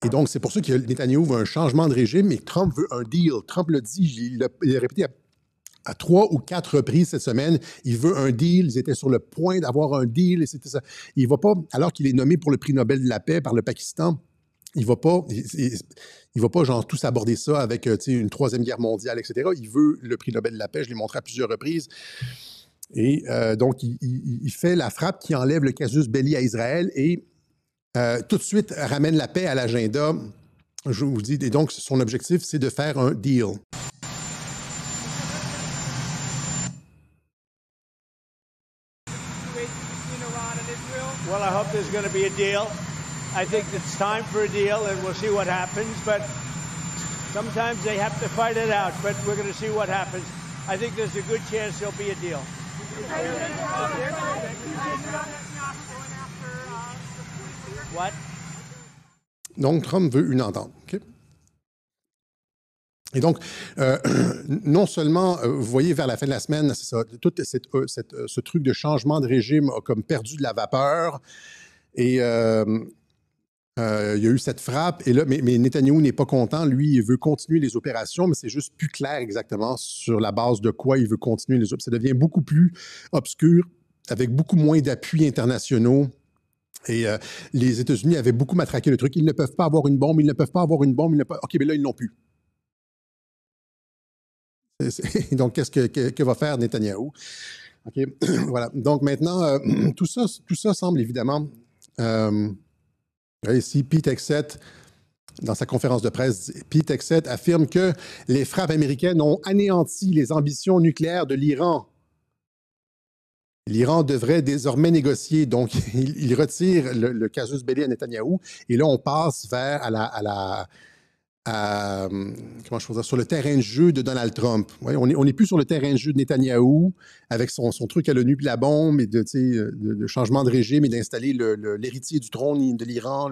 Et donc, c'est pour ça que Netanyahou veut un changement de régime, mais Trump veut un deal. Trump l'a dit, il l'a répété à 3 ou 4 reprises cette semaine, il veut un deal. Ils étaient sur le point d'avoir un deal. Et c'était ça. Il va pas, alors qu'il est nommé pour le prix Nobel de la paix par le Pakistan, il va pas genre tous aborder ça avec une troisième guerre mondiale, etc. Il veut le prix Nobel de la paix. Je l'ai montré à plusieurs reprises. Et donc, il fait la frappe qui enlève le casus belli à Israël et tout de suite ramène la paix à l'agenda. Je vous dis, et donc son objectif, c'est de faire un deal. Well, I hope there's going to be a deal. I think it's time for a deal, and we'll see what happens. But sometimes they have to fight it out. But we're going to see what happens. I think there's a good chance there'll be a deal. What? Donc, Trump veut une entente. Okay? Et donc, non seulement, vous voyez, vers la fin de la semaine, c'est ça, tout ce truc de changement de régime a comme perdu de la vapeur. Et il y a eu cette frappe. Et là, mais Netanyahou n'est pas content. Lui, il veut continuer les opérations, mais c'est juste plus clair exactement sur la base de quoi il veut continuer les opérations. Ça devient beaucoup plus obscur, avec beaucoup moins d'appuis internationaux. Et les États-Unis avaient beaucoup matraqué le truc. Ils ne peuvent pas avoir une bombe, ils ne peuvent pas avoir une bombe. OK, mais là, ils n'ont plus. Donc, qu'est-ce que va faire Netanyahou? OK, voilà. Donc, maintenant, tout ça semble évidemment... ici, Pete Hegseth, dans sa conférence de presse, Pete Hegseth affirme que les frappes américaines ont anéanti les ambitions nucléaires de l'Iran. L'Iran devrait désormais négocier. Donc, il retire le casus belli à Netanyahou. Et là, on passe vers comment je peux dire, sur le terrain de jeu de Donald Trump. Ouais, on n'est plus sur le terrain de jeu de Netanyahou avec son truc à l'ONU puis la bombe et de changement de régime et d'installer l'héritier du trône de l'Iran.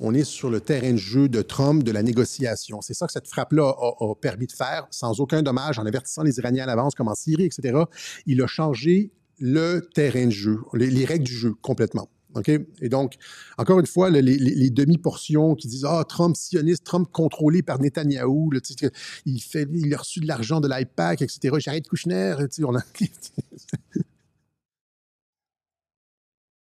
On est sur le terrain de jeu de Trump, de la négociation. C'est ça que cette frappe-là a permis de faire, sans aucun dommage, en avertissant les Iraniens à l'avance, comme en Syrie, etc. Il a changé le terrain de jeu, les règles du jeu complètement. Okay? Et donc, encore une fois, les demi-portions qui disent « Ah, Trump sioniste, Trump contrôlé par Netanyahou, là, il a reçu de l'argent de l'IPAC, etc. Jared Kushner. »